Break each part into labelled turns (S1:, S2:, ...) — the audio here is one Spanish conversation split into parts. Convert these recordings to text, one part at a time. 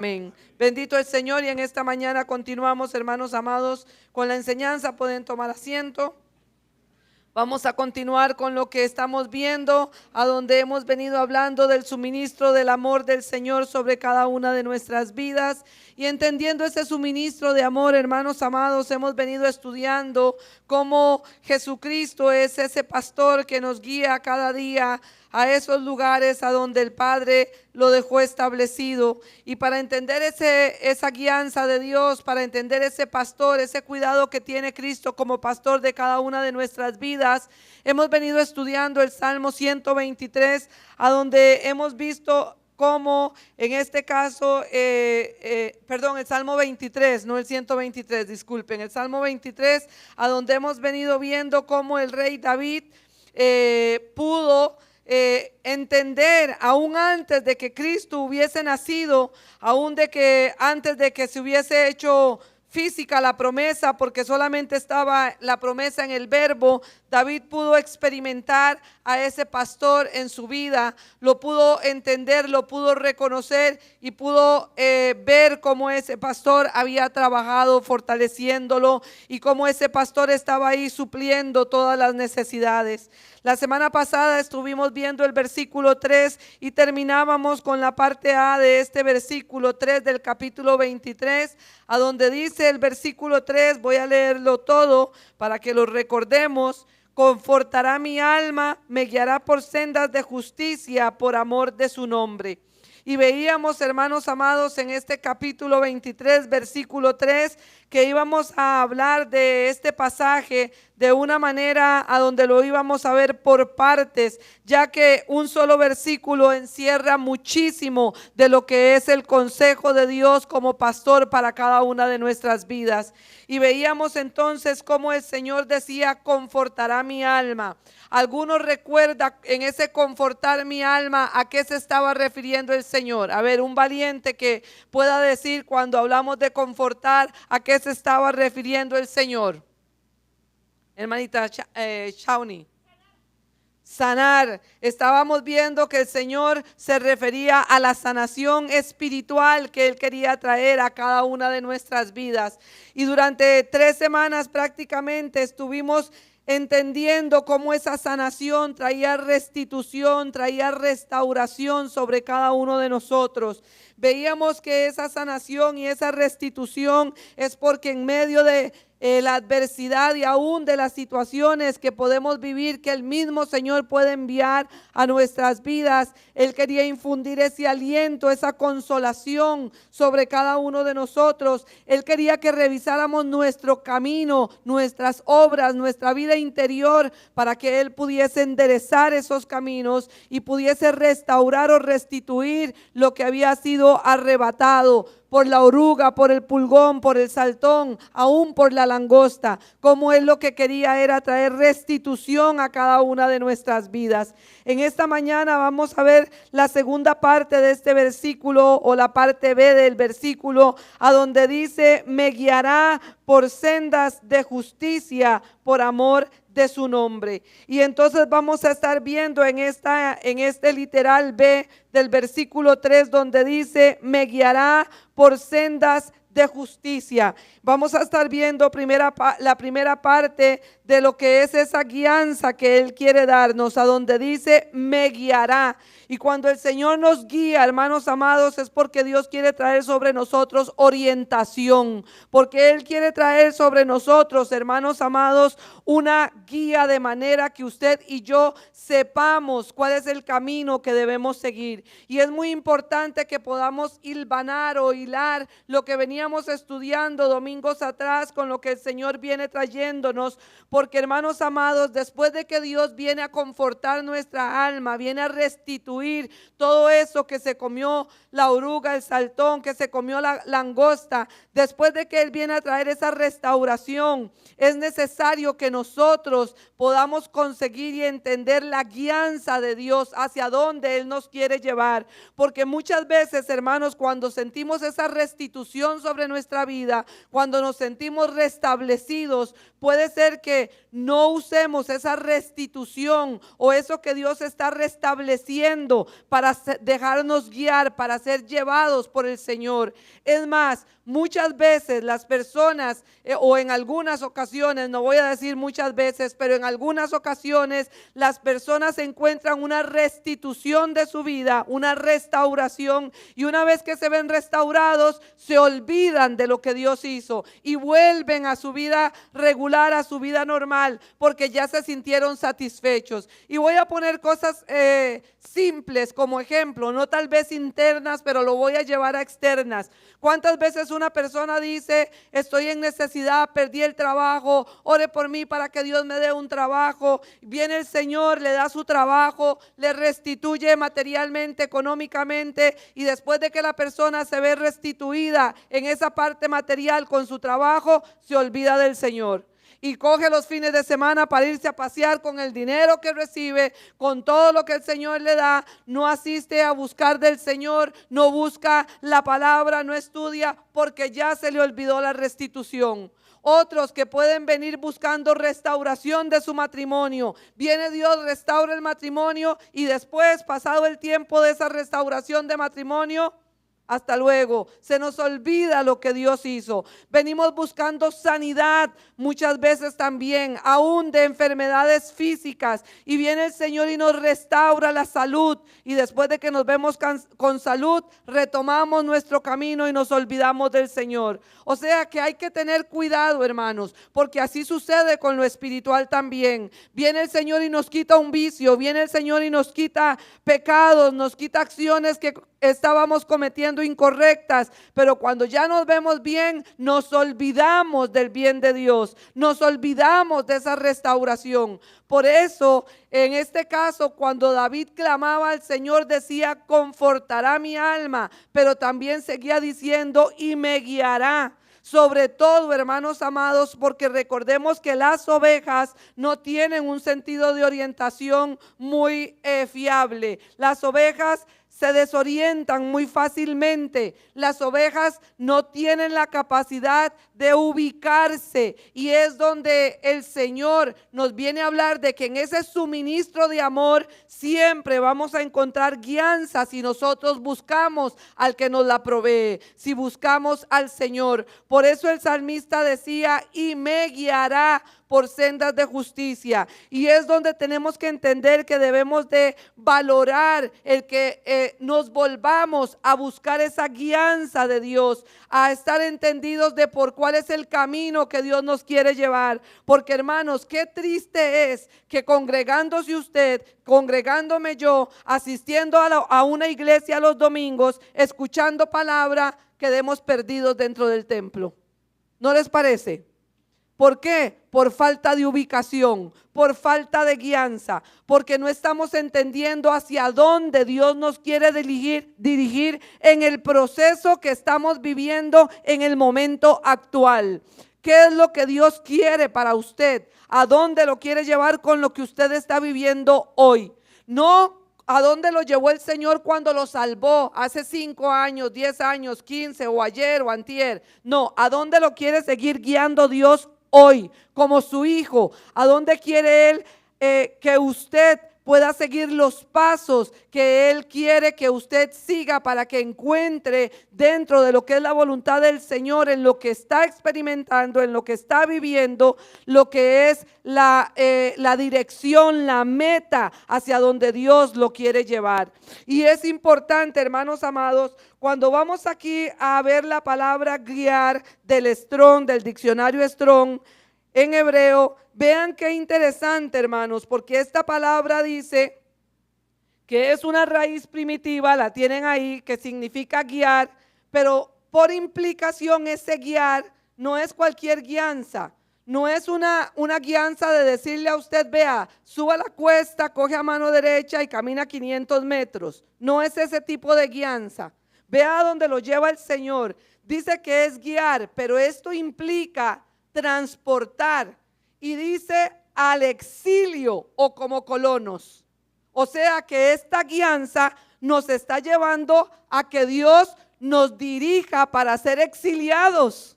S1: Amén. Bendito el Señor, y en esta mañana continuamos, hermanos amados, con la enseñanza. Pueden tomar asiento. Vamos a continuar con lo que estamos viendo, a donde hemos venido hablando del suministro del amor del Señor sobre cada una de nuestras vidas. Y entendiendo ese suministro de amor, hermanos amados, hemos venido estudiando cómo Jesucristo es ese pastor que nos guía cada día a esos lugares a donde el Padre lo dejó establecido. Y para entender esa guianza de Dios, para entender ese pastor, ese cuidado que tiene Cristo como pastor de cada una de nuestras vidas, hemos venido estudiando el Salmo 123, a donde hemos visto cómo en este caso, el Salmo 23, no el 123, disculpen, el Salmo 23, a donde hemos venido viendo cómo el rey David pudo entender, aún antes de que Cristo hubiese nacido, aún antes de que se hubiese hecho física la promesa, porque solamente estaba la promesa en el verbo. David pudo experimentar a ese pastor en su vida, lo pudo entender, lo pudo reconocer y pudo ver cómo ese pastor había trabajado fortaleciéndolo y cómo ese pastor estaba ahí supliendo todas las necesidades. La semana pasada estuvimos viendo el versículo 3 y terminábamos con la parte A de este versículo 3 del capítulo 23, a donde dice el versículo 3, voy a leerlo todo para que lo recordemos: confortará mi alma, me guiará por sendas de justicia por amor de su nombre. Y veíamos, hermanos amados, en este capítulo 23, versículo 3, que íbamos a hablar de este pasaje de una manera a donde lo íbamos a ver por partes, ya que un solo versículo encierra muchísimo de lo que es el consejo de Dios como pastor para cada una de nuestras vidas. Y veíamos entonces cómo el Señor decía: confortará mi alma. ¿Algunos recuerda en ese confortar mi alma a qué se estaba refiriendo el Señor? A ver, un valiente que pueda decir cuando hablamos de confortar, ¿a qué se estaba refiriendo el Señor? Hermanita Shawnee. Sanar. Estábamos viendo que el Señor se refería a la sanación espiritual que Él quería traer a cada una de nuestras vidas. Y durante 3 semanas prácticamente estuvimos entendiendo cómo esa sanación traía restitución, traía restauración sobre cada uno de nosotros. Veíamos que esa sanación y esa restitución es porque en medio de la adversidad y aún de las situaciones que podemos vivir, que el mismo Señor puede enviar a nuestras vidas, Él quería infundir ese aliento, esa consolación sobre cada uno de nosotros. Él quería que revisáramos nuestro camino, nuestras obras, nuestra vida interior, para que Él pudiese enderezar esos caminos y pudiese restaurar o restituir lo que había sido arrebatado por la oruga, por el pulgón, por el saltón, aún por la langosta. Como Él lo que quería era traer restitución a cada una de nuestras vidas. En esta mañana vamos a ver la segunda parte de este versículo, o la parte B del versículo, a donde dice: me guiará por sendas de justicia por amor de su nombre. Y entonces vamos a estar viendo en este literal B del versículo 3, donde dice: me guiará por sendas de justicia. Vamos a estar viendo la primera parte de lo que es esa guianza que Él quiere darnos, a donde dice: me guiará. Y cuando el Señor nos guía, hermanos amados, es porque Dios quiere traer sobre nosotros orientación, porque Él quiere traer sobre nosotros, hermanos amados, una guía, de manera que usted y yo sepamos cuál es el camino que debemos seguir. Y es muy importante que podamos hilvanar o hilar lo que veníamos estudiando domingos atrás con lo que el Señor viene trayéndonos, porque, hermanos amados, después de que Dios viene a confortar nuestra alma, viene a restituir todo eso que se comió la oruga, el saltón, que se comió la langosta, después de que Él viene a traer esa restauración, es necesario que nosotros podamos conseguir y entender la guianza de Dios, hacia dónde Él nos quiere llevar. Porque muchas veces, hermanos, cuando sentimos esa restitución sobre nuestra vida, cuando nos sentimos restablecidos, puede ser que no usemos esa restitución o eso que Dios está restableciendo para dejarnos guiar, para ser llevados por el Señor. Es más, muchas veces las personas, o en algunas ocasiones, no voy a decir muchas veces, pero en algunas ocasiones las personas encuentran una restitución de su vida, una restauración, y una vez que se ven restaurados, se olvidan de lo que Dios hizo y vuelven a su vida regular, a su vida normal, porque ya se sintieron satisfechos. Y voy a poner cosas simples como ejemplo, no tal vez internas, pero lo voy a llevar a externas. ¿Cuántas veces una persona dice: estoy en necesidad, perdí el trabajo, ore por mí para que Dios me dé un trabajo? Viene el Señor, le da su trabajo, le restituye materialmente, económicamente, y después de que la persona se ve restituida en esa parte material con su trabajo, se olvida del Señor y coge los fines de semana para irse a pasear con el dinero que recibe, con todo lo que el Señor le da. No asiste a buscar del Señor, no busca la palabra, no estudia, porque ya se le olvidó la restitución. Otros que pueden venir buscando restauración de su matrimonio. Viene Dios, restaura el matrimonio, y después, pasado el tiempo de esa restauración de matrimonio, hasta luego, se nos olvida lo que Dios hizo. Venimos buscando sanidad muchas veces también, aún de enfermedades físicas, y viene el Señor y nos restaura la salud, y después de que nos vemos con salud, retomamos nuestro camino y nos olvidamos del Señor. O sea que hay que tener cuidado, hermanos, porque así sucede con lo espiritual también. Viene el Señor y nos quita un vicio, viene el Señor y nos quita pecados, nos quita acciones que estábamos cometiendo incorrectas, pero cuando ya nos vemos bien, nos olvidamos del bien de Dios, nos olvidamos de esa restauración. Por eso, en este caso, cuando David clamaba al Señor, decía: confortará mi alma, pero también seguía diciendo: y me guiará. Sobre todo, hermanos amados, porque recordemos que las ovejas no tienen un sentido de orientación muy fiable. Las ovejas se desorientan muy fácilmente. Las ovejas no tienen la capacidad de ubicarse, y es donde el Señor nos viene a hablar de que en ese suministro de amor siempre vamos a encontrar guianza si nosotros buscamos al que nos la provee, si buscamos al Señor. Por eso el salmista decía: y me guiará por sendas de justicia. Y es donde tenemos que entender que debemos de valorar el que nos volvamos a buscar esa guianza de Dios, a estar entendidos de por cuál es el camino que Dios nos quiere llevar. Porque, hermanos, qué triste es que congregándose usted, congregándome yo, asistiendo a una iglesia los domingos, escuchando palabra, quedemos perdidos dentro del templo. ¿No les parece? ¿Por qué? Por falta de ubicación, por falta de guianza, porque no estamos entendiendo hacia dónde Dios nos quiere dirigir en el proceso que estamos viviendo en el momento actual. ¿Qué es lo que Dios quiere para usted? ¿A dónde lo quiere llevar con lo que usted está viviendo hoy? No a dónde lo llevó el Señor cuando lo salvó hace 5 años, 10 años, 15 o ayer o antier. No, ¿a dónde lo quiere seguir guiando Dios hoy como su hijo? ¿A dónde quiere Él que usted pueda seguir los pasos que Él quiere que usted siga, para que encuentre dentro de lo que es la voluntad del Señor, en lo que está experimentando, en lo que está viviendo, lo que es la dirección, la meta hacia donde Dios lo quiere llevar? Y es importante, hermanos amados, cuando vamos aquí a ver la palabra guiar del Strong, del diccionario Strong en hebreo, vean qué interesante, hermanos, porque esta palabra dice que es una raíz primitiva, la tienen ahí, que significa guiar, pero por implicación ese guiar no es cualquier guianza. No es una guianza de decirle a usted: vea, suba la cuesta, coge a mano derecha y camina 500 metros. No es ese tipo de guianza. Vea a dónde lo lleva el Señor. Dice que es guiar, pero esto implica transportar, y dice al exilio o como colonos. O sea que esta guianza nos está llevando a que Dios nos dirija para ser exiliados.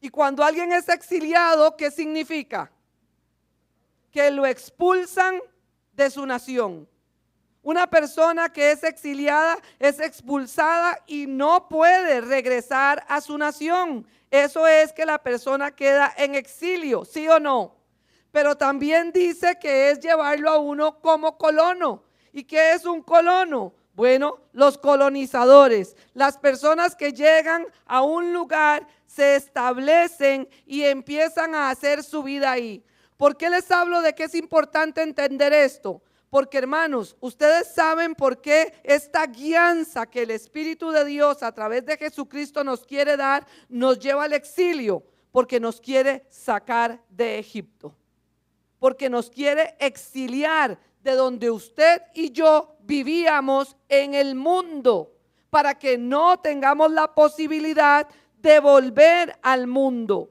S1: Y cuando alguien es exiliado, ¿qué significa? Que lo expulsan de su nación. Una persona que es exiliada es expulsada y no puede regresar a su nación. Eso es que la persona queda en exilio, ¿sí o no? Pero también dice que es llevarlo a uno como colono. ¿Y qué es un colono? Bueno, los colonizadores, las personas que llegan a un lugar, se establecen y empiezan a hacer su vida ahí. ¿Por qué les hablo de que es importante entender esto? Porque, hermanos, ustedes saben por qué esta guianza que el Espíritu de Dios a través de Jesucristo nos quiere dar, nos lleva al exilio, porque nos quiere sacar de Egipto, porque nos quiere exiliar de donde usted y yo vivíamos en el mundo, para que no tengamos la posibilidad de volver al mundo.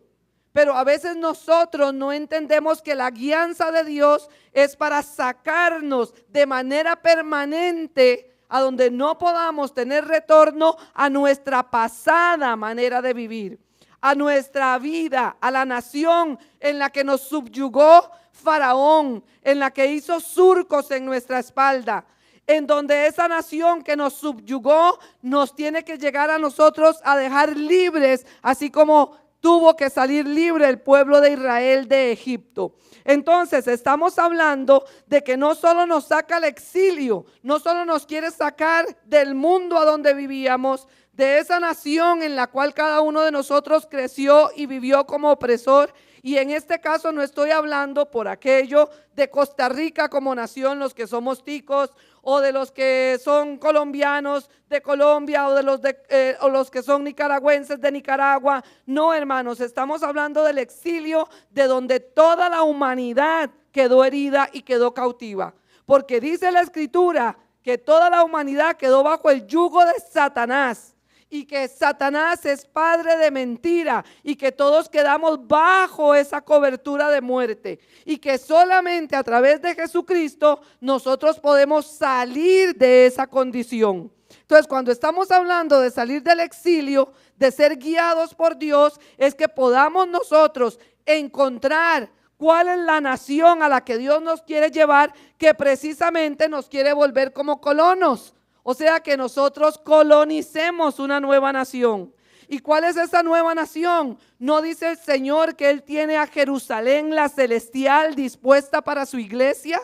S1: Pero a veces nosotros no entendemos que la guianza de Dios es para sacarnos de manera permanente a donde no podamos tener retorno a nuestra pasada manera de vivir, a nuestra vida, a la nación en la que nos subyugó Faraón, en la que hizo surcos en nuestra espalda, en donde esa nación que nos subyugó nos tiene que llegar a nosotros a dejar libres, así como tuvo que salir libre el pueblo de Israel de Egipto. Entonces estamos hablando de que no solo nos saca al exilio, no solo nos quiere sacar del mundo a donde vivíamos, de esa nación en la cual cada uno de nosotros creció y vivió como opresor. Y en este caso no estoy hablando por aquello de Costa Rica como nación, los que somos ticos, o de los que son colombianos de Colombia, o de los que son nicaragüenses de Nicaragua. No, hermanos, estamos hablando del exilio de donde toda la humanidad quedó herida y quedó cautiva. Porque dice la Escritura que toda la humanidad quedó bajo el yugo de Satanás. Y que Satanás es padre de mentira y que todos quedamos bajo esa cobertura de muerte y que solamente a través de Jesucristo nosotros podemos salir de esa condición. Entonces, cuando estamos hablando de salir del exilio, de ser guiados por Dios, es que podamos nosotros encontrar cuál es la nación a la que Dios nos quiere llevar, que precisamente nos quiere volver como colonos. O sea, que nosotros colonicemos una nueva nación. ¿Y cuál es esa nueva nación? ¿No dice el Señor que Él tiene a Jerusalén, la celestial, dispuesta para su iglesia?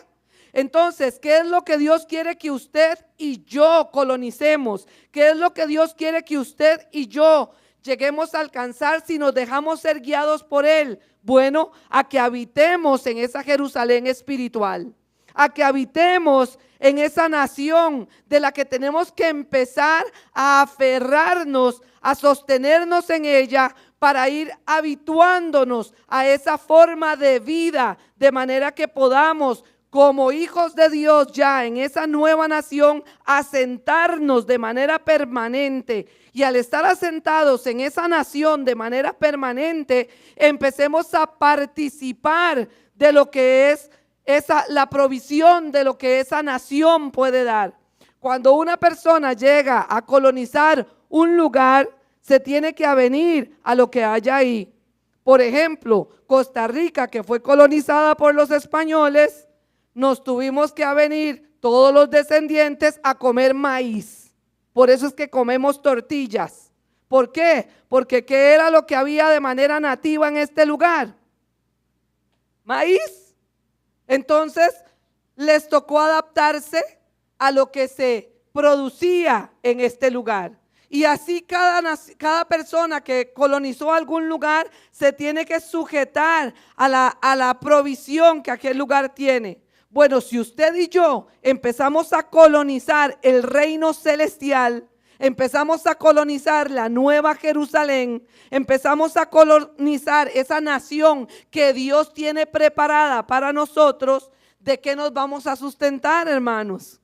S1: Entonces, ¿qué es lo que Dios quiere que usted y yo colonicemos? ¿Qué es lo que Dios quiere que usted y yo lleguemos a alcanzar si nos dejamos ser guiados por Él? Bueno, a que habitemos en esa Jerusalén espiritual, a que habitemos en esa nación de la que tenemos que empezar a aferrarnos, a sostenernos en ella para ir habituándonos a esa forma de vida, de manera que podamos, como hijos de Dios ya en esa nueva nación, asentarnos de manera permanente. Y al estar asentados en esa nación de manera permanente, empecemos a participar de lo que es la provisión de lo que esa nación puede dar. Cuando una persona llega a colonizar un lugar, se tiene que avenir a lo que haya ahí. Por ejemplo, Costa Rica, que fue colonizada por los españoles, nos tuvimos que avenir todos los descendientes a comer maíz. Por eso es que comemos tortillas. ¿Por qué? Porque ¿qué era lo que había de manera nativa en este lugar? Maíz. Entonces, les tocó adaptarse a lo que se producía en este lugar. Y así cada persona que colonizó algún lugar se tiene que sujetar a la provisión que aquel lugar tiene. Bueno, si usted y yo empezamos a colonizar el reino celestial, empezamos a colonizar la nueva Jerusalén, empezamos a colonizar esa nación que Dios tiene preparada para nosotros, ¿de qué nos vamos a sustentar, hermanos?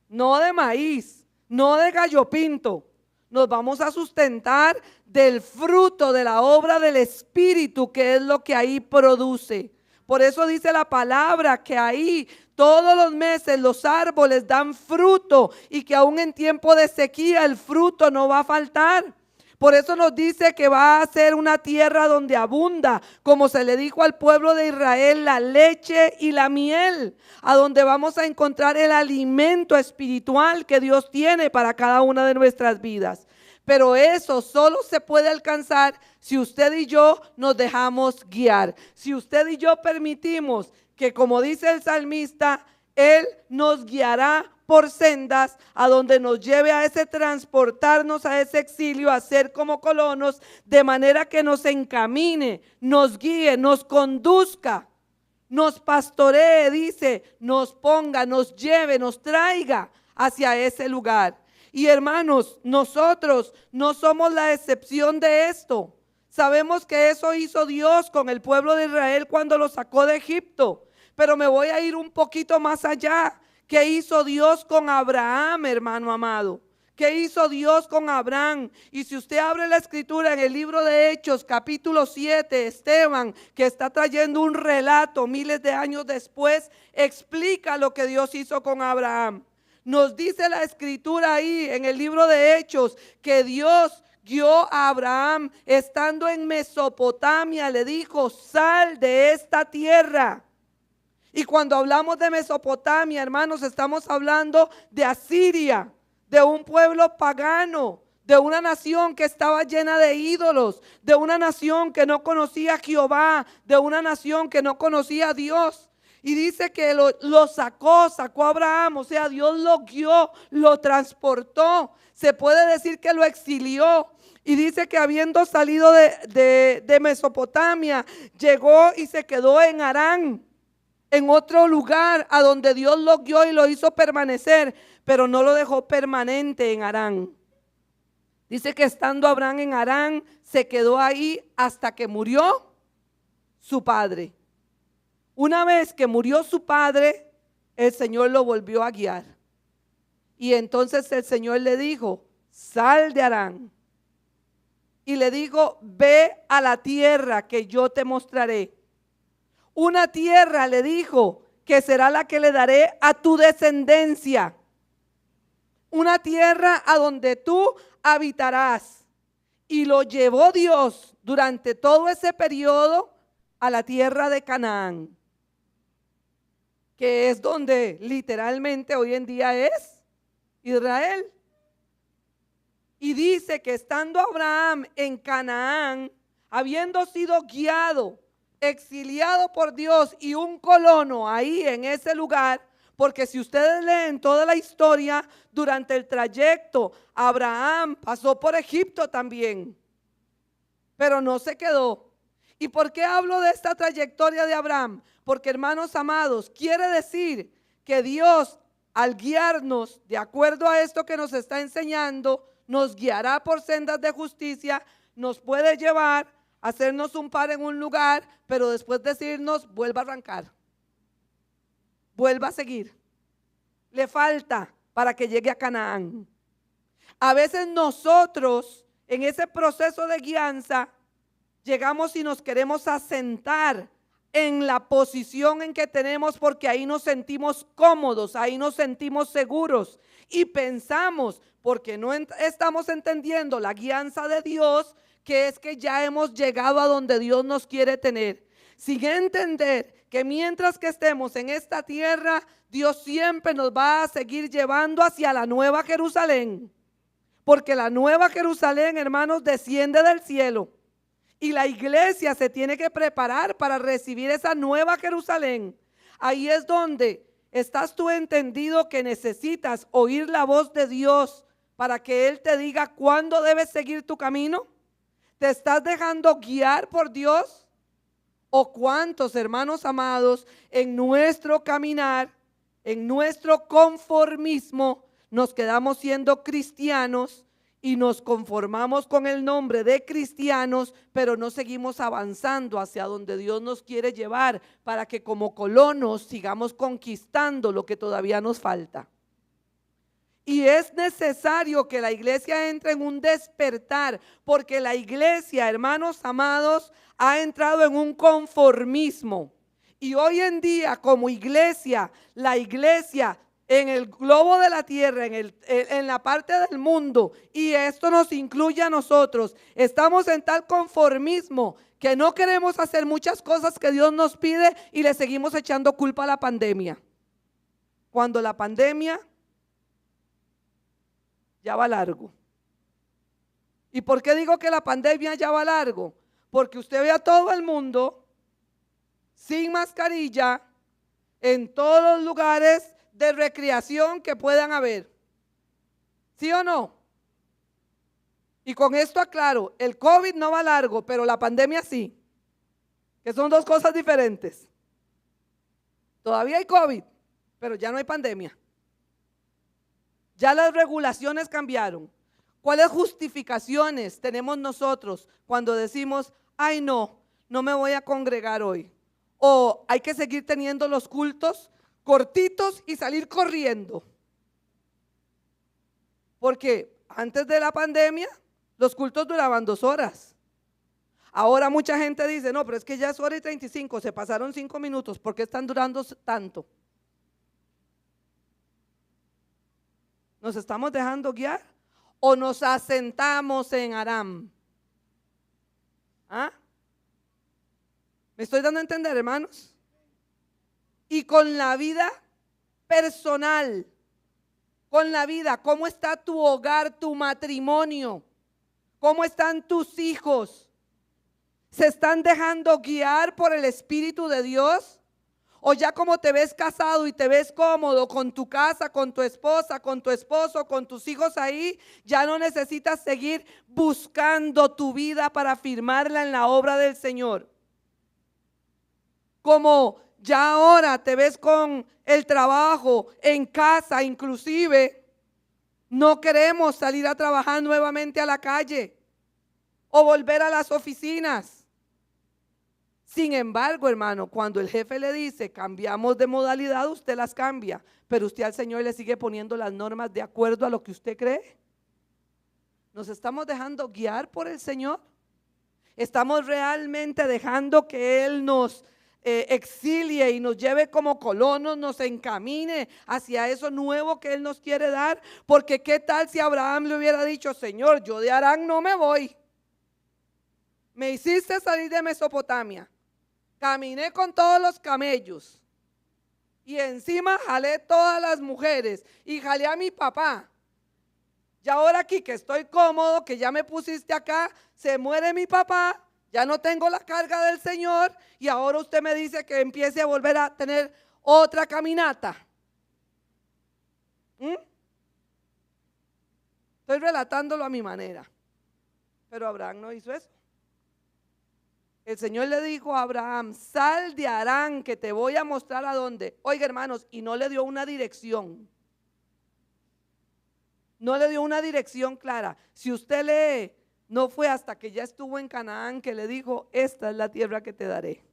S1: No de maíz, no de gallo pinto. Nos vamos a sustentar del fruto de la obra del Espíritu, que es lo que ahí produce. Por eso dice la palabra que ahí todos los meses los árboles dan fruto y que aún en tiempo de sequía el fruto no va a faltar. Por eso nos dice que va a ser una tierra donde abunda, como se le dijo al pueblo de Israel, la leche y la miel, a donde vamos a encontrar el alimento espiritual que Dios tiene para cada una de nuestras vidas. Pero eso solo se puede alcanzar si usted y yo nos dejamos guiar. Si usted y yo permitimos que, como dice el salmista, Él nos guiará por sendas a donde nos lleve a ese transportarnos a ese exilio, a ser como colonos, de manera que nos encamine, nos guíe, nos conduzca, nos pastoree, dice, nos ponga, nos lleve, nos traiga hacia ese lugar. Y hermanos, nosotros no somos la excepción de esto. Sabemos que eso hizo Dios con el pueblo de Israel cuando lo sacó de Egipto. Pero me voy a ir un poquito más allá. ¿Qué hizo Dios con Abraham, hermano amado? ¿Qué hizo Dios con Abraham? Y si usted abre la escritura en el libro de Hechos, capítulo 7, Esteban, que está trayendo un relato miles de años después, explica lo que Dios hizo con Abraham. Nos dice la escritura ahí en el libro de Hechos que Dios guió a Abraham estando en Mesopotamia, le dijo, sal de esta tierra. Y cuando hablamos de Mesopotamia, hermanos, estamos hablando de Asiria, de un pueblo pagano, de una nación que estaba llena de ídolos, de una nación que no conocía a Jehová, de una nación que no conocía a Dios. Y dice que lo sacó a Abraham, o sea, Dios lo guió, lo transportó. Se puede decir que lo exilió. Y dice que habiendo salido de Mesopotamia, llegó y se quedó en Harán, en otro lugar a donde Dios lo guió y lo hizo permanecer, pero no lo dejó permanente en Harán. Dice que estando Abraham en Harán, se quedó ahí hasta que murió su padre. Una vez que murió su padre, el Señor lo volvió a guiar. Y entonces el Señor le dijo, sal de Harán. Y le dijo, ve a la tierra que yo te mostraré. Una tierra, le dijo, que será la que le daré a tu descendencia. Una tierra a donde tú habitarás. Y lo llevó Dios durante todo ese periodo a la tierra de Canaán, que es donde literalmente hoy en día es Israel. Y dice que estando Abraham en Canaán, habiendo sido guiado, exiliado por Dios y un colono ahí en ese lugar, porque si ustedes leen toda la historia, durante el trayecto, Abraham pasó por Egipto también, pero no se quedó. ¿Y por qué hablo de esta trayectoria de Abraham? Porque, hermanos amados, quiere decir que Dios, al guiarnos de acuerdo a esto que nos está enseñando, nos guiará por sendas de justicia, nos puede llevar a hacernos un par en un lugar, pero después decirnos, vuelva a arrancar, vuelva a seguir. Le falta para que llegue a Canaán. A veces nosotros, en ese proceso de guianza, llegamos y nos queremos asentar en la posición en que tenemos porque ahí nos sentimos cómodos, ahí nos sentimos seguros y pensamos, porque no estamos entendiendo la guianza de Dios, que es que ya hemos llegado a donde Dios nos quiere tener, sin entender que mientras que estemos en esta tierra, Dios siempre nos va a seguir llevando hacia la nueva Jerusalén, porque la nueva Jerusalén, hermanos, desciende del cielo. Y la iglesia se tiene que preparar para recibir esa nueva Jerusalén. Ahí es donde estás tú entendido que necesitas oír la voz de Dios para que Él te diga cuándo debes seguir tu camino. ¿Te estás dejando guiar por Dios? ¿O cuántos, hermanos amados, en nuestro caminar, en nuestro conformismo, nos quedamos siendo cristianos y nos conformamos con el nombre de cristianos, pero no seguimos avanzando hacia donde Dios nos quiere llevar para que como colonos sigamos conquistando lo que todavía nos falta? Y es necesario que la iglesia entre en un despertar, porque la iglesia, hermanos amados, ha entrado en un conformismo. Y hoy en día, como iglesia, la iglesia en el globo de la tierra, en la parte del mundo, y esto nos incluye a nosotros, estamos en tal conformismo que no queremos hacer muchas cosas que Dios nos pide y le seguimos echando culpa a la pandemia. Cuando la pandemia ya va largo. ¿Y por qué digo que la pandemia ya va largo? Porque usted ve a todo el mundo sin mascarilla en todos los lugares de recreación que puedan haber. ¿Sí o no? Y con esto aclaro, el COVID no va largo, pero la pandemia sí, que son dos cosas diferentes. Todavía hay COVID, pero ya no hay pandemia. Ya las regulaciones cambiaron. ¿Cuáles justificaciones tenemos nosotros cuando decimos, ay no me voy a congregar hoy? O hay que seguir teniendo los cultos cortitos y salir corriendo. Porque antes de la pandemia los cultos duraban 2 horas. Ahora mucha gente dice, no, pero es que ya es 1:35, se pasaron 5 minutos, ¿por qué están durando tanto? ¿Nos estamos dejando guiar o nos asentamos en Aram? ¿Ah? ¿Me estoy dando a entender, hermanos? Y con la vida personal, con la vida, ¿cómo está tu hogar, tu matrimonio? ¿Cómo están tus hijos? ¿Se están dejando guiar por el Espíritu de Dios? ¿O ya como te ves casado y te ves cómodo con tu casa, con tu esposa, con tu esposo, con tus hijos ahí, ya no necesitas seguir buscando tu vida para afirmarla en la obra del Señor? Como ya ahora te ves con el trabajo en casa, inclusive no queremos salir a trabajar nuevamente a la calle o volver a las oficinas. Sin embargo, hermano, cuando el jefe le dice cambiamos de modalidad, usted las cambia, pero usted al Señor le sigue poniendo las normas de acuerdo a lo que usted cree. ¿Nos estamos dejando guiar por el Señor? ¿Estamos realmente dejando que Él nos exilie y nos lleve como colonos, nos encamine hacia eso nuevo que Él nos quiere dar? Porque qué tal si Abraham le hubiera dicho, Señor, yo de Harán no me voy. Me hiciste salir de Mesopotamia, caminé con todos los camellos y encima jalé todas las mujeres y jalé a mi papá. Y ahora aquí que estoy cómodo, que ya me pusiste acá, se muere mi papá, ya no tengo la carga del Señor y ahora usted me dice que empiece a volver a tener otra caminata. Estoy relatándolo a mi manera, pero Abraham no hizo eso. El Señor le dijo a Abraham, sal de Harán que te voy a mostrar a dónde. Oiga, hermanos, y no le dio una dirección. No le dio una dirección clara. Si usted lee, no fue hasta que ya estuvo en Canaán que le dijo, esta es la tierra que te daré.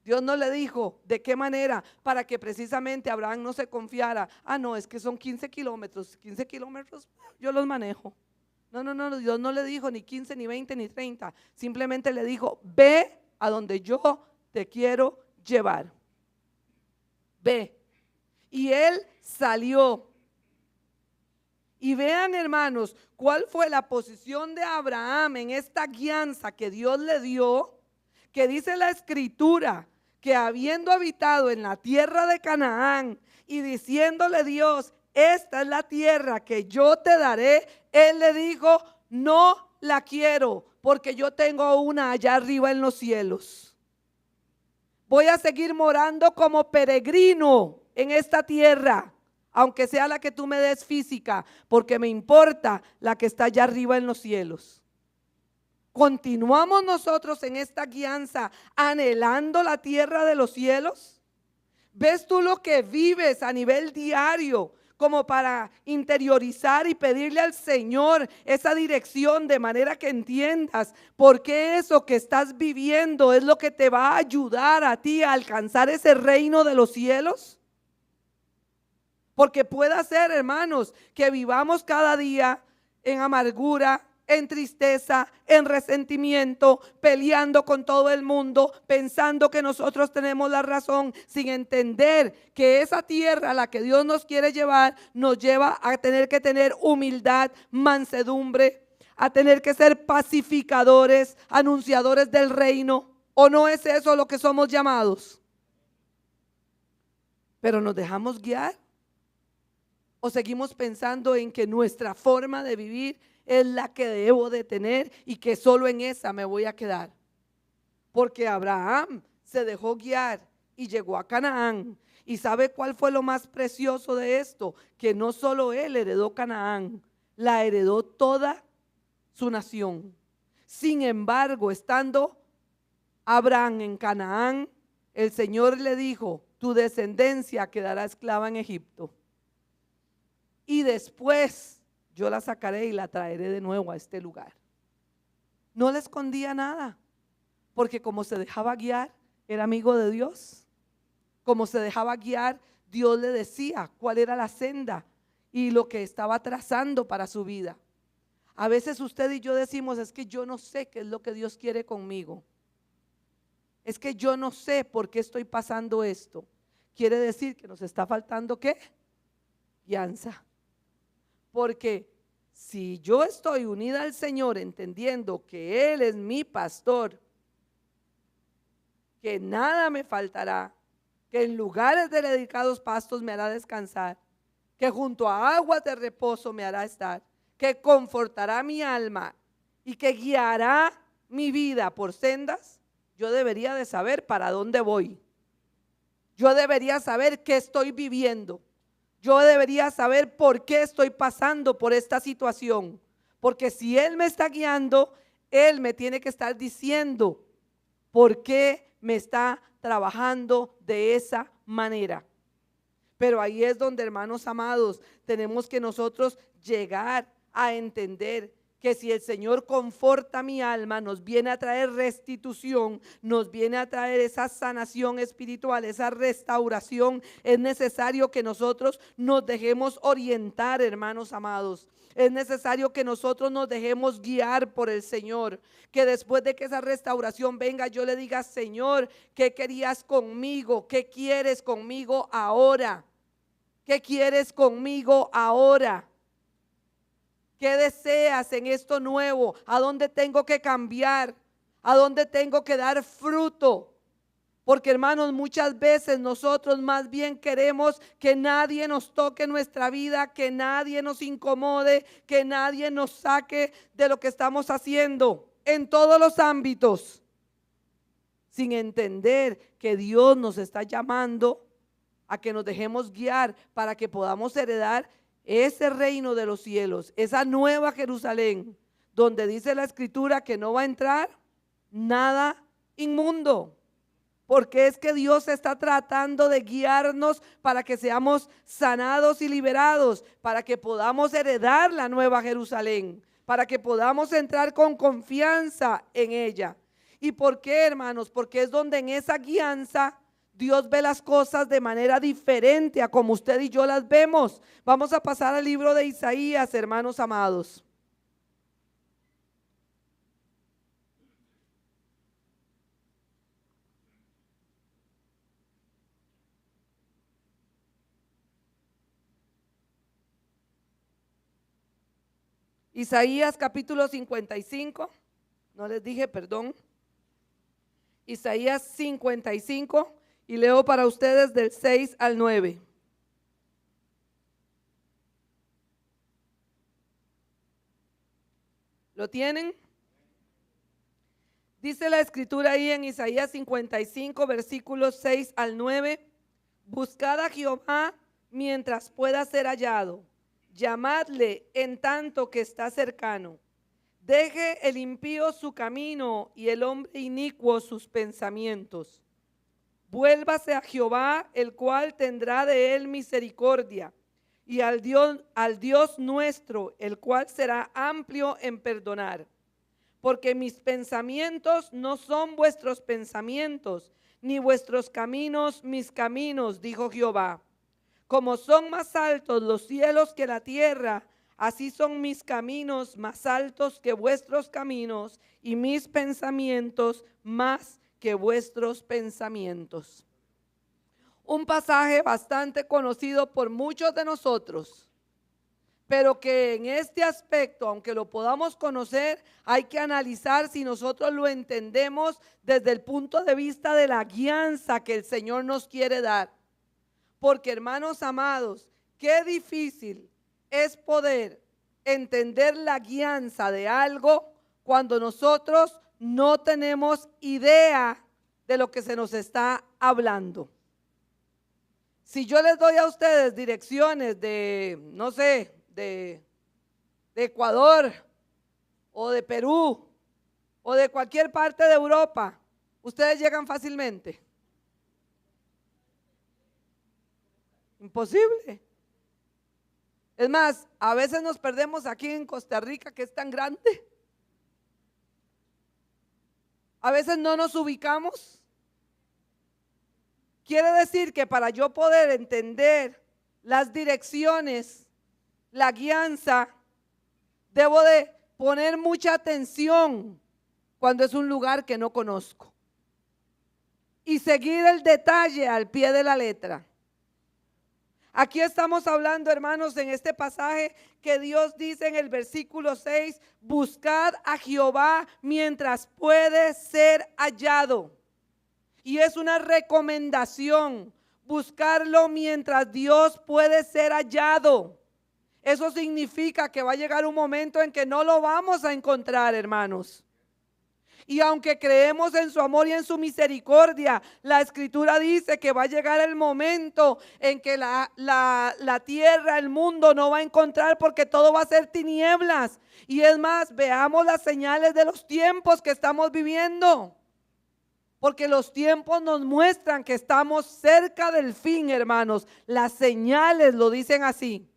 S1: Dios no le dijo de qué manera, para que precisamente Abraham no se confiara. Ah, no, es que son 15 kilómetros, 15 kilómetros yo los manejo. No, Dios no le dijo ni 15, ni 20, ni 30. Simplemente le dijo, ve a donde yo te quiero llevar. Ve. Y él salió. Y vean, hermanos, cuál fue la posición de Abraham en esta guianza que Dios le dio, que dice la Escritura, que habiendo habitado en la tierra de Canaán y diciéndole Dios, esta es la tierra que yo te daré, él le dijo, no la quiero porque yo tengo una allá arriba en los cielos. Voy a seguir morando como peregrino en esta tierra, aunque sea la que tú me des física, porque me importa la que está allá arriba en los cielos. ¿Continuamos nosotros en esta guianza anhelando la tierra de los cielos? ¿Ves tú lo que vives a nivel diario como para interiorizar y pedirle al Señor esa dirección de manera que entiendas por qué eso que estás viviendo es lo que te va a ayudar a ti a alcanzar ese reino de los cielos? Porque puede ser, hermanos, que vivamos cada día en amargura, en tristeza, en resentimiento, peleando con todo el mundo, pensando que nosotros tenemos la razón, sin entender que esa tierra a la que Dios nos quiere llevar, nos lleva a tener que tener humildad, mansedumbre, a tener que ser pacificadores, anunciadores del reino. ¿O no es eso lo que somos llamados? Pero nos dejamos guiar. ¿O seguimos pensando en que nuestra forma de vivir es la que debo de tener y que solo en esa me voy a quedar? Porque Abraham se dejó guiar y llegó a Canaán. ¿Y sabe cuál fue lo más precioso de esto? Que no solo él heredó Canaán, la heredó toda su nación. Sin embargo, estando Abraham en Canaán, el Señor le dijo: tu descendencia quedará esclava en Egipto. Y después yo la sacaré y la traeré de nuevo a este lugar. No le escondía nada, porque como se dejaba guiar, era amigo de Dios. Como se dejaba guiar, Dios le decía cuál era la senda y lo que estaba trazando para su vida. A veces usted y yo decimos: es que yo no sé qué es lo que Dios quiere conmigo. Es que yo no sé por qué estoy pasando esto. Quiere decir que nos está faltando ¿qué? Guianza. Porque si yo estoy unida al Señor, entendiendo que Él es mi pastor, que nada me faltará, que en lugares de dedicados pastos me hará descansar, que junto a aguas de reposo me hará estar, que confortará mi alma y que guiará mi vida por sendas, yo debería de saber para dónde voy. Yo debería saber qué estoy viviendo. Yo debería saber por qué estoy pasando por esta situación. Porque si Él me está guiando, Él me tiene que estar diciendo por qué me está trabajando de esa manera. Pero ahí es donde, hermanos amados, tenemos que nosotros llegar a entender que si el Señor conforta mi alma, nos viene a traer restitución, nos viene a traer esa sanación espiritual, esa restauración. Es necesario que nosotros nos dejemos orientar, hermanos amados. Es necesario que nosotros nos dejemos guiar por el Señor. Que después de que esa restauración venga, yo le diga: Señor, ¿qué querías conmigo? ¿Qué quieres conmigo ahora? ¿Qué quieres conmigo ahora? ¿Qué deseas en esto nuevo? ¿A dónde tengo que cambiar? ¿A dónde tengo que dar fruto? Porque, hermanos, muchas veces nosotros más bien queremos que nadie nos toque nuestra vida, que nadie nos incomode, que nadie nos saque de lo que estamos haciendo en todos los ámbitos, sin entender que Dios nos está llamando a que nos dejemos guiar para que podamos heredar ese reino de los cielos, esa nueva Jerusalén, donde dice la Escritura que no va a entrar nada inmundo. Porque es que Dios está tratando de guiarnos para que seamos sanados y liberados, para que podamos heredar la nueva Jerusalén, para que podamos entrar con confianza en ella. ¿Y por qué, hermanos? Porque es donde en esa guianza Dios ve las cosas de manera diferente a como usted y yo las vemos. Vamos a pasar al libro de Isaías, hermanos amados. Isaías capítulo 55, no les dije, perdón. Isaías 55 y leo para ustedes del 6 al 9. ¿Lo tienen? Dice la Escritura ahí en Isaías 55, versículos 6 al 9. Buscad a Jehová mientras pueda ser hallado. Llamadle en tanto que está cercano. Deje el impío su camino y el hombre inicuo sus pensamientos. Vuélvase a Jehová, el cual tendrá de él misericordia, y al Dios nuestro, el cual será amplio en perdonar. Porque mis pensamientos no son vuestros pensamientos, ni vuestros caminos mis caminos, dijo Jehová. Como son más altos los cielos que la tierra, Así son mis caminos más altos que vuestros caminos y mis pensamientos más que vuestros pensamientos. Un pasaje bastante conocido por muchos de nosotros, pero que en este aspecto, aunque lo podamos conocer, hay que analizar si nosotros lo entendemos desde el punto de vista de la guianza que el Señor nos quiere dar. Porque, hermanos amados, qué difícil es poder entender la guianza de algo cuando nosotros no tenemos idea de lo que se nos está hablando. Si yo les doy a ustedes direcciones de, no sé, de Ecuador o de Perú o de cualquier parte de Europa, ustedes llegan fácilmente. Imposible. Es más, a veces nos perdemos aquí en Costa Rica, que es tan grande. A veces no nos ubicamos. Quiere decir que para yo poder entender las direcciones, la guianza, debo de poner mucha atención cuando es un lugar que no conozco y seguir el detalle al pie de la letra. Aquí estamos hablando, hermanos, en este pasaje que Dios dice en el versículo 6, buscad a Jehová mientras puede ser hallado. Y es una recomendación, buscarlo mientras Dios puede ser hallado. Eso significa que va a llegar un momento en que no lo vamos a encontrar, hermanos. Y aunque creemos en su amor y en su misericordia, la Escritura dice que va a llegar el momento en que la tierra, el mundo no va a encontrar, porque todo va a ser tinieblas. Y es más, veamos las señales de los tiempos que estamos viviendo, porque los tiempos nos muestran que estamos cerca del fin, hermanos. Las señales lo dicen así.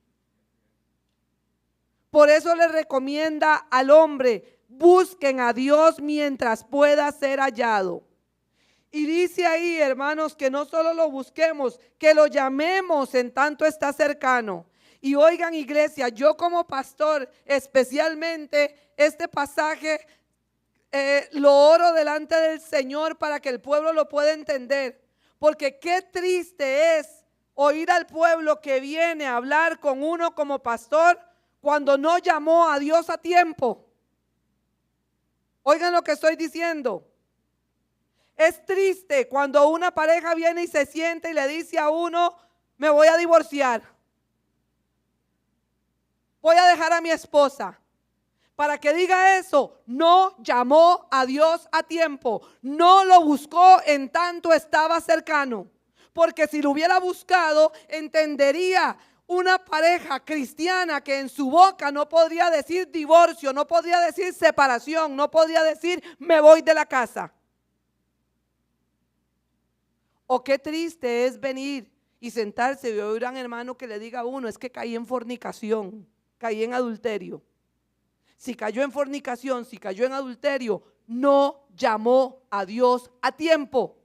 S1: Por eso le recomienda al hombre: busquen a Dios mientras pueda ser hallado. Y dice ahí, hermanos, que no solo lo busquemos, que lo llamemos en tanto está cercano. Y oigan, iglesia, yo como pastor, especialmente este pasaje, lo oro delante del Señor para que el pueblo lo pueda entender. Porque qué triste es oír al pueblo que viene a hablar con uno como pastor cuando no llamó a Dios a tiempo. Oigan lo que estoy diciendo. Es triste cuando una pareja viene y se siente y le dice a uno: me voy a divorciar, voy a dejar a mi esposa. Para que diga eso, no llamó a Dios a tiempo, no lo buscó en tanto estaba cercano. Porque si lo hubiera buscado, entendería una pareja cristiana que en su boca no podría decir divorcio, no podría decir separación, no podría decir me voy de la casa. O qué triste es venir y sentarse y oír a un hermano que le diga a uno: es que caí en fornicación, caí en adulterio. Si cayó en fornicación, si cayó en adulterio, no llamó a Dios a tiempo.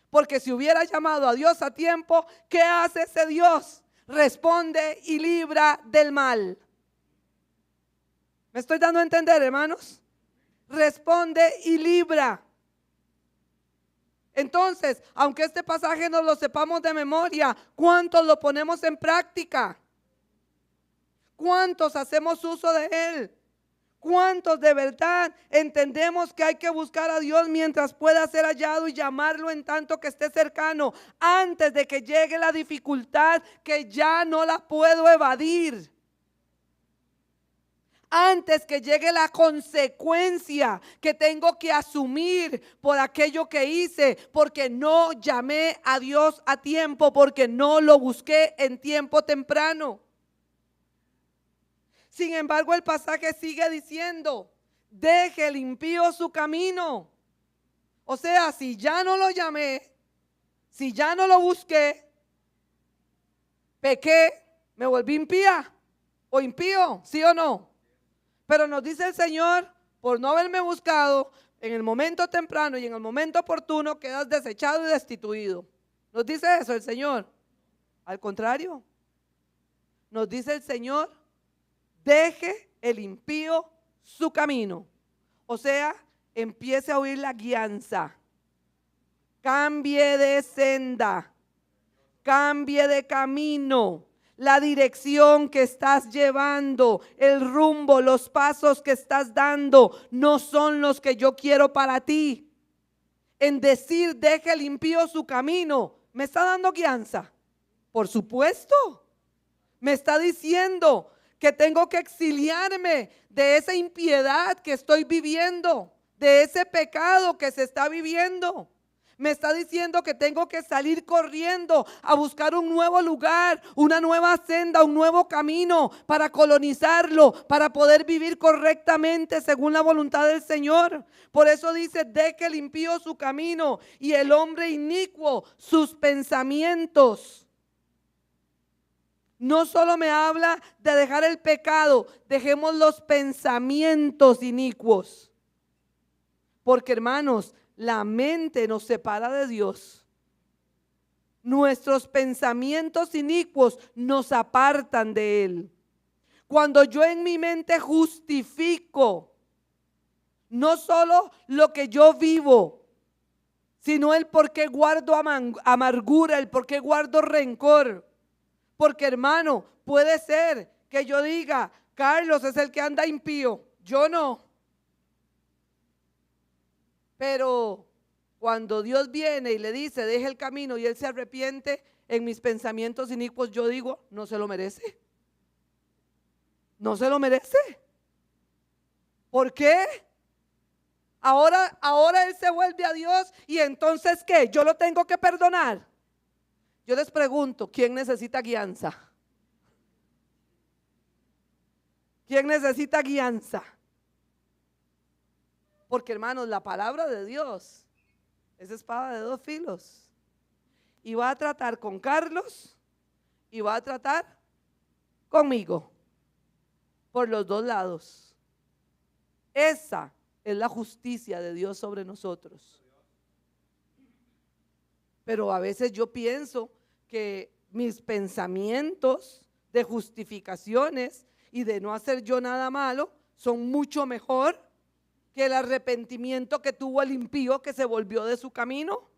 S1: Porque si hubiera llamado a Dios a tiempo, ¿qué hace ese Dios? Responde y libra del mal. ¿Me estoy dando a entender, hermanos? Responde y libra. Entonces, aunque este pasaje no lo sepamos de memoria, ¿cuántos lo ponemos en práctica? ¿Cuántos hacemos uso de él? ¿Cuántos de verdad entendemos que hay que buscar a Dios mientras pueda ser hallado y llamarlo en tanto que esté cercano, antes de que llegue la dificultad que ya no la puedo evadir? Antes que llegue la consecuencia que tengo que asumir por aquello que hice, porque no llamé a Dios a tiempo, porque no lo busqué en tiempo temprano. Sin embargo, el pasaje sigue diciendo: deje el impío su camino. O sea, si ya no lo llamé, si ya no lo busqué, pequé, me volví impía o impío, ¿sí o no? Pero nos dice el Señor: por no haberme buscado en el momento temprano y en el momento oportuno, quedas desechado y destituido. ¿Nos dice eso el Señor? Al contrario, nos dice el Señor deje el impío su camino. O sea, empiece a oír la guianza. Cambie de senda, cambie de camino. La dirección que estás llevando, el rumbo, los pasos que estás dando no son los que yo quiero para ti. En decir deje el impío su camino, ¿me está dando guianza? Por supuesto. Me está diciendo que tengo que exiliarme de esa impiedad que estoy viviendo, de ese pecado que se está viviendo. Me está diciendo que tengo que salir corriendo a buscar un nuevo lugar, una nueva senda, un nuevo camino para colonizarlo, para poder vivir correctamente según la voluntad del Señor. Por eso dice, deje el impío su camino y el hombre inicuo sus pensamientos. No solo me habla de dejar el pecado, dejemos los pensamientos inicuos. Porque hermanos, la mente nos separa de Dios. Nuestros pensamientos inicuos nos apartan de Él. Cuando yo en mi mente justifico no solo lo que yo vivo, sino el por qué guardo amargura, el por qué guardo rencor. Porque hermano, puede ser que yo diga, Carlos es el que anda impío, yo no. Pero cuando Dios viene y le dice, deje el camino y él se arrepiente, en mis pensamientos inicuos yo digo, no se lo merece. No se lo merece. ¿Por qué? Ahora él se vuelve a Dios y entonces ¿qué? Yo lo tengo que perdonar. Yo les pregunto, ¿quién necesita guianza? ¿Quién necesita guianza? Porque hermanos, la palabra de Dios es espada de dos filos. Y va a tratar con Carlos y va a tratar conmigo. Por los dos lados. Esa es la justicia de Dios sobre nosotros. Pero a veces yo pienso que mis pensamientos de justificaciones y de no hacer yo nada malo son mucho mejor que el arrepentimiento que tuvo el impío que se volvió de su camino,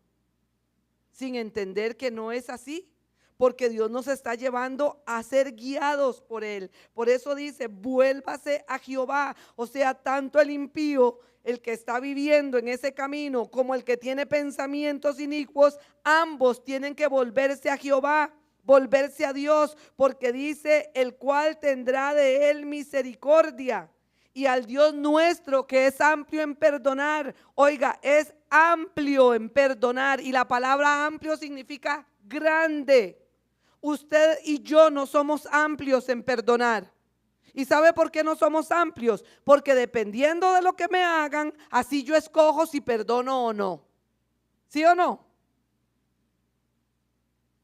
S1: sin entender que no es así, porque Dios nos está llevando a ser guiados por Él. Por eso dice, vuélvase a Jehová. O sea, tanto el impío, el que está viviendo en ese camino, como el que tiene pensamientos inicuos, ambos tienen que volverse a Jehová, volverse a Dios, porque dice, el cual tendrá de Él misericordia. Y al Dios nuestro que es amplio en perdonar. Oiga, es amplio en perdonar. Y la palabra amplio significa grande. Usted y yo no somos amplios en perdonar. ¿Y sabe por qué no somos amplios? Porque dependiendo de lo que me hagan, así yo escojo si perdono o no. ¿Sí o no?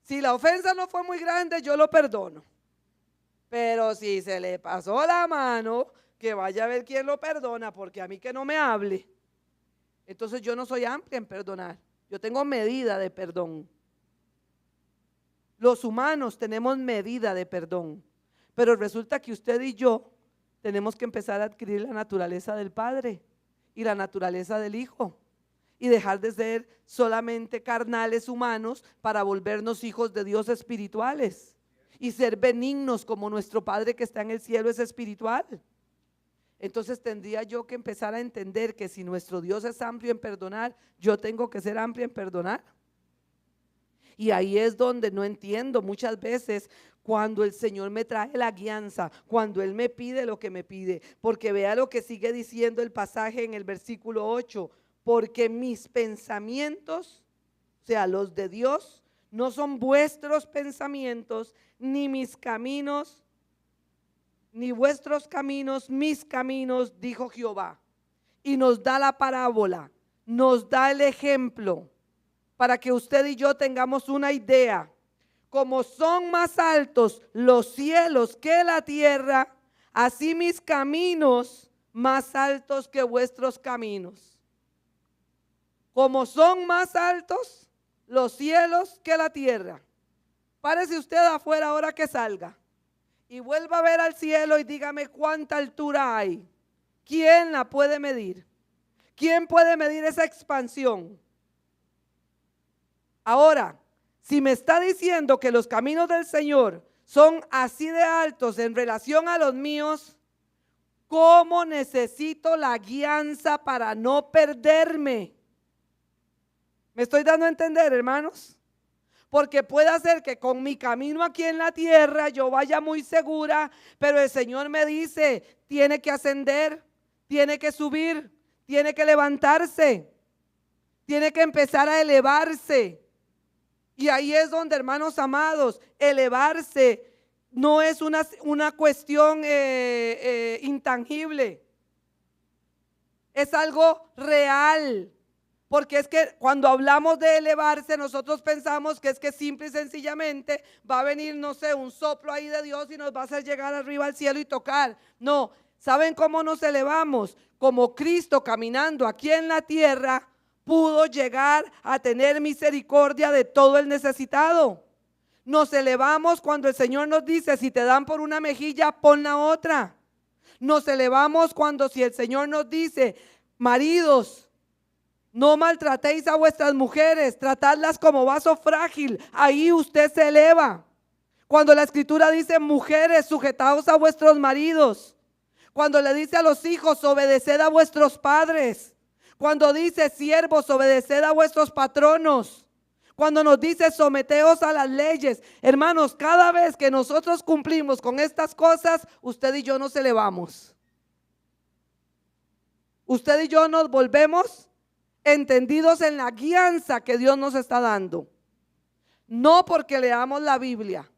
S1: Si la ofensa no fue muy grande, yo lo perdono. Pero si se le pasó la mano, que vaya a ver quién lo perdona, porque a mí que no me hable. Entonces yo no soy amplia en perdonar. Yo tengo medida de perdón. Los humanos tenemos medida de perdón. Pero resulta que usted y yo tenemos que empezar a adquirir la naturaleza del Padre y la naturaleza del Hijo. Y dejar de ser solamente carnales humanos para volvernos hijos de Dios espirituales. Y ser benignos como nuestro Padre que está en el cielo es espiritual. Entonces tendría yo que empezar a entender que si nuestro Dios es amplio en perdonar, yo tengo que ser amplia en perdonar. Y ahí es donde no entiendo muchas veces cuando el Señor me trae la guianza, cuando Él me pide lo que me pide. Porque vea lo que sigue diciendo el pasaje en el versículo 8. Porque mis pensamientos, o sea, los de Dios, no son vuestros pensamientos, ni mis caminos, ni vuestros caminos, mis caminos, dijo Jehová. Y nos da la parábola, nos da el ejemplo para que usted y yo tengamos una idea. Como son más altos los cielos que la tierra, así mis caminos más altos que vuestros caminos. Como son más altos los cielos que la tierra. Párese usted afuera ahora que salga y vuelva a ver al cielo y dígame cuánta altura hay. ¿Quién la puede medir? ¿Quién puede medir esa expansión? Ahora, si me está diciendo que los caminos del Señor son así de altos en relación a los míos, ¿cómo necesito la guianza para no perderme? ¿Me estoy dando a entender, hermanos? Porque puede ser que con mi camino aquí en la tierra yo vaya muy segura, pero el Señor me dice, tiene que ascender, tiene que subir, tiene que levantarse, tiene que empezar a elevarse. Y ahí es donde, hermanos amados, elevarse no es una cuestión intangible, es algo real. Porque es que cuando hablamos de elevarse, nosotros pensamos que es que simple y sencillamente va a venir, no sé, un soplo ahí de Dios y nos va a hacer llegar arriba al cielo y tocar. No, ¿saben cómo nos elevamos? Como Cristo caminando aquí en la tierra pudo llegar a tener misericordia de todo el necesitado. Nos elevamos cuando el Señor nos dice, si te dan por una mejilla, pon la otra. Nos elevamos cuando si el Señor nos dice, maridos, no maltratéis a vuestras mujeres, tratadlas como vaso frágil, ahí usted se eleva. Cuando la Escritura dice, mujeres, sujetaos a vuestros maridos. Cuando le dice a los hijos, obedeced a vuestros padres. Cuando dice, siervos, obedeced a vuestros patronos. Cuando nos dice, someteos a las leyes. Hermanos, cada vez que nosotros cumplimos con estas cosas, usted y yo nos elevamos. Usted y yo nos volvemos entendidos en la guianza que Dios nos está dando. No porque leamos la Biblia,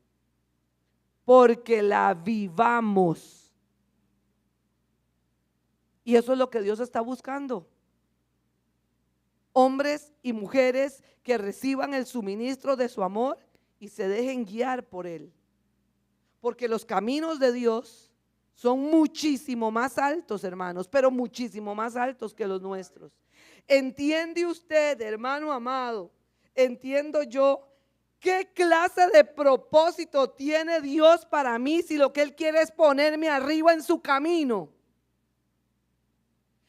S1: porque la vivamos. Y eso es lo que Dios está buscando. Hombres y mujeres que reciban el suministro de su amor y se dejen guiar por Él. Porque los caminos de Dios son muchísimo más altos, hermanos, pero muchísimo más altos que los nuestros. ¿Entiende usted, hermano amado? Entiendo yo. ¿Qué clase de propósito tiene Dios para mí si lo que Él quiere es ponerme arriba en su camino?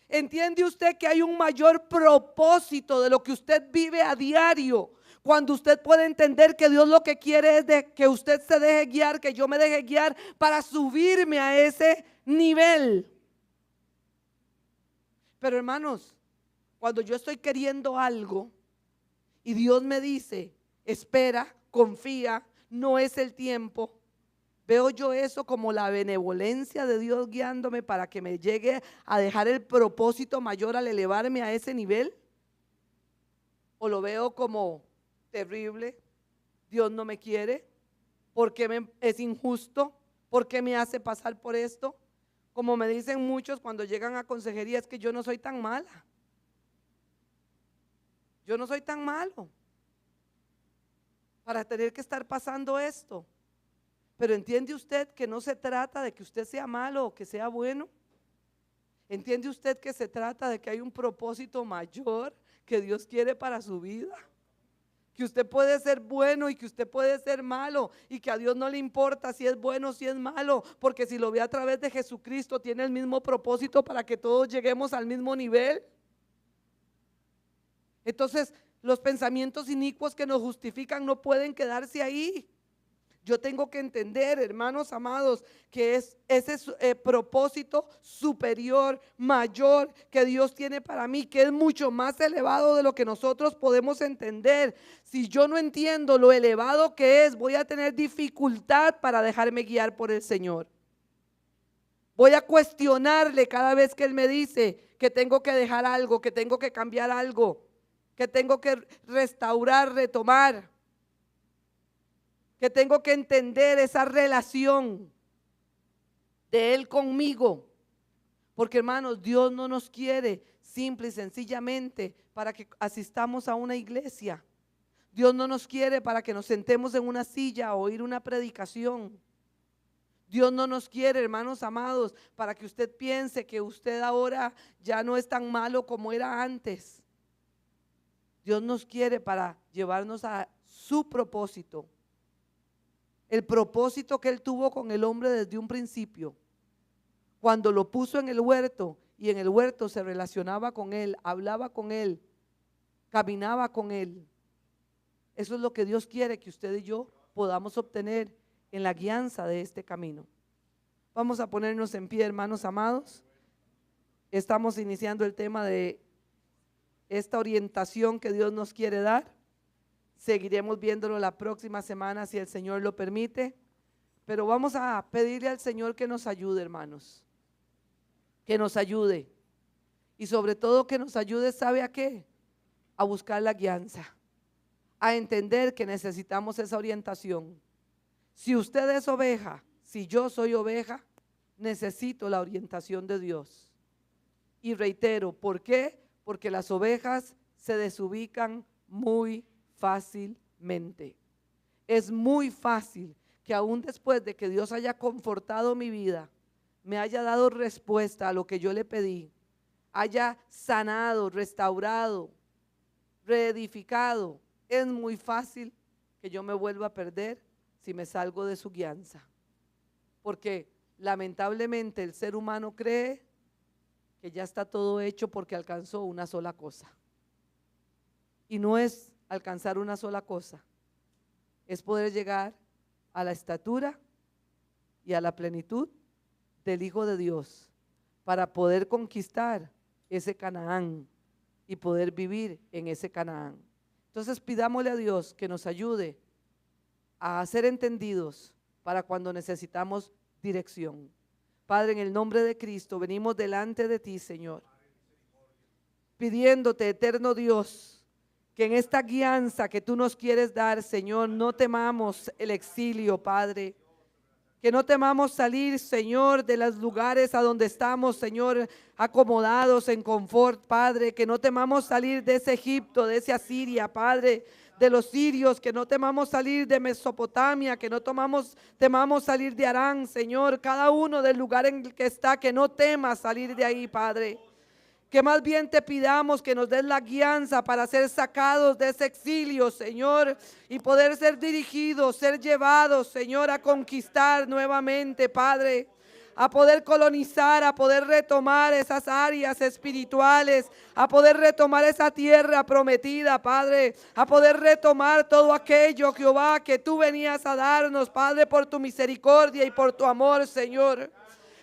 S1: ¿Entiende usted que hay un mayor propósito de lo que usted vive a diario? Cuando usted puede entender que Dios lo que quiere es de que usted se deje guiar, que yo me deje guiar para subirme a ese nivel. Pero hermanos, cuando yo estoy queriendo algo y Dios me dice, espera, confía, no es el tiempo, veo yo eso como la benevolencia de Dios guiándome para que me llegue a dejar el propósito mayor al elevarme a ese nivel. O lo veo como terrible, Dios no me quiere, porque es injusto, porque me hace pasar por esto. Como me dicen muchos cuando llegan a consejería, es que yo no soy tan mala. Yo no soy tan malo para tener que estar pasando esto. Pero ¿entiende usted que no se trata de que usted sea malo o que sea bueno? ¿Entiende usted que se trata de que hay un propósito mayor que Dios quiere para su vida? Que usted puede ser bueno y que usted puede ser malo y que a Dios no le importa si es bueno o si es malo, porque si lo ve a través de Jesucristo tiene el mismo propósito para que todos lleguemos al mismo nivel. Entonces, los pensamientos inicuos que nos justifican no pueden quedarse ahí. Yo tengo que entender, hermanos amados, que es ese propósito superior, mayor que Dios tiene para mí, que es mucho más elevado de lo que nosotros podemos entender. Si yo no entiendo lo elevado que es, voy a tener dificultad para dejarme guiar por el Señor. Voy a cuestionarle cada vez que Él me dice que tengo que dejar algo, que tengo que cambiar algo, que tengo que restaurar, retomar, que tengo que entender esa relación de Él conmigo. Porque hermanos, Dios no nos quiere simple y sencillamente para que asistamos a una iglesia. Dios no nos quiere para que nos sentemos en una silla a oír una predicación. Dios no nos quiere, hermanos amados, para que usted piense que usted ahora ya no es tan malo como era antes. Dios nos quiere para llevarnos a su propósito. el propósito que Él tuvo con el hombre desde un principio. Cuando lo puso en el huerto y en el huerto se relacionaba con Él, hablaba con Él, caminaba con Él. Eso es lo que Dios quiere que usted y yo podamos obtener en la guianza de este camino. Vamos a ponernos en pie, hermanos amados. Estamos iniciando el tema de esta orientación que Dios nos quiere dar. Seguiremos viéndolo la próxima semana si el Señor lo permite. Pero vamos a pedirle al Señor que nos ayude, hermanos. Que nos ayude. Y sobre todo que nos ayude, ¿sabe a qué? A buscar la guianza. A entender que necesitamos esa orientación. Si usted es oveja, si yo soy oveja, necesito la orientación de Dios. Y reitero, ¿por qué? Porque las ovejas se desubican muy fácilmente. Es muy fácil que aún después de que Dios haya confortado mi vida, me haya dado respuesta a lo que yo le pedí, haya sanado, restaurado, reedificado, es muy fácil que yo me vuelva a perder si me salgo de su guianza. Porque lamentablemente el ser humano cree que ya está todo hecho porque alcanzó una sola cosa. Y no es alcanzar una sola cosa, es poder llegar a la estatura y a la plenitud del Hijo de Dios para poder conquistar ese Canaán y poder vivir en ese Canaán. Entonces pidámosle a Dios que nos ayude a ser entendidos para cuando necesitamos dirección. Padre, en el nombre de Cristo, venimos delante de ti, Señor, pidiéndote, eterno Dios, que en esta guianza que tú nos quieres dar, Señor, no temamos el exilio, Padre. Que no temamos salir, Señor, de los lugares a donde estamos, Señor, acomodados en confort, Padre. Que no temamos salir de ese Egipto, de ese Asiria, Padre, de los sirios. Que no temamos salir de Mesopotamia, que no temamos salir de Arán, Señor. Cada uno del lugar en el que está, que no temas salir de ahí, Padre. Que más bien te pidamos que nos des la guianza para ser sacados de ese exilio, Señor, y poder ser dirigidos, ser llevados, Señor, a conquistar nuevamente, Padre, a poder colonizar, a poder retomar esas áreas espirituales, a poder retomar esa tierra prometida, Padre, a poder retomar todo aquello, Jehová, que tú venías a darnos, Padre, por tu misericordia y por tu amor, Señor.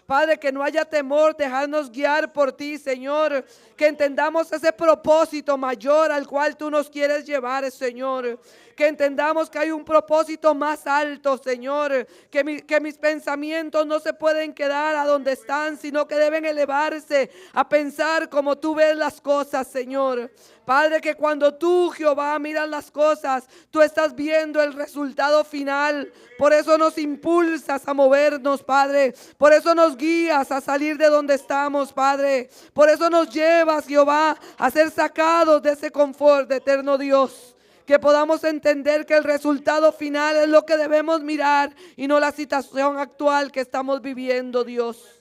S1: Padre, que no haya temor, dejarnos guiar por ti, Señor, que entendamos ese propósito mayor al cual tú nos quieres llevar, Señor, que entendamos que hay un propósito más alto, Señor, que mis pensamientos no se pueden quedar a donde están, sino que deben elevarse a pensar como tú ves las cosas, Señor. Padre, que cuando tú, Jehová, miras las cosas, tú estás viendo el resultado final. Por eso nos impulsas a movernos, Padre. Por eso nos guías a salir de donde estamos, Padre. Por eso nos llevas, Jehová, a ser sacados de ese confort, eterno Dios. Que podamos entender que el resultado final es lo que debemos mirar y no la situación actual que estamos viviendo, Dios.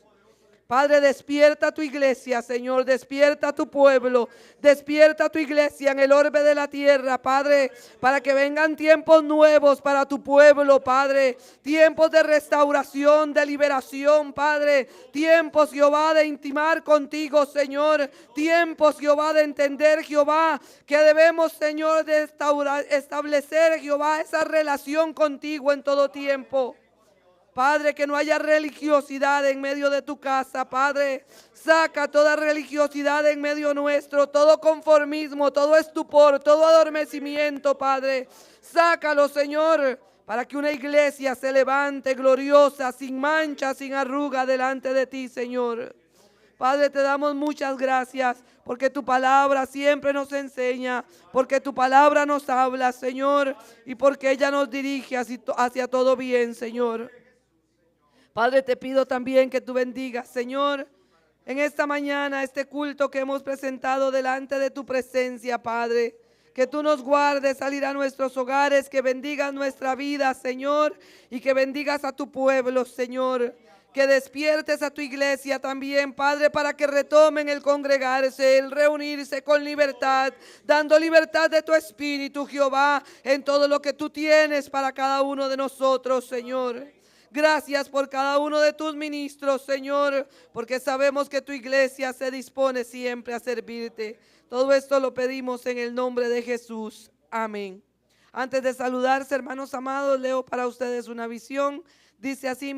S1: Padre, despierta tu iglesia, Señor, despierta tu pueblo, despierta tu iglesia en el orbe de la tierra, Padre, para que vengan tiempos nuevos para tu pueblo, Padre, tiempos de restauración, de liberación, Padre, tiempos, Jehová, de intimar contigo, Señor, tiempos, Jehová, de entender, Jehová, que debemos, Señor, de establecer, Jehová, esa relación contigo en todo tiempo. Padre, que no haya religiosidad en medio de tu casa, Padre. Saca toda religiosidad en medio nuestro, todo conformismo, todo estupor, todo adormecimiento, Padre. Sácalo, Señor, para que una iglesia se levante gloriosa, sin mancha, sin arruga delante de ti, Señor. Padre, te damos muchas gracias porque tu palabra siempre nos enseña, porque tu palabra nos habla, Señor, y porque ella nos dirige hacia todo bien, Señor. Padre, te pido también que tú bendigas, Señor, en esta mañana, este culto que hemos presentado delante de tu presencia, Padre. Que tú nos guardes salir a nuestros hogares, que bendigas nuestra vida, Señor, y que bendigas a tu pueblo, Señor. que despiertes a tu iglesia también, Padre, para que retomen el congregarse, el reunirse con libertad, dando libertad de tu espíritu, Jehová, en todo lo que tú tienes para cada uno de nosotros, Señor. Gracias por cada uno de tus ministros, Señor, porque sabemos que tu iglesia se dispone siempre a servirte. Todo esto lo pedimos en el nombre de Jesús. Amén. Antes de saludarse, hermanos amados, leo para ustedes una visión. Dice así: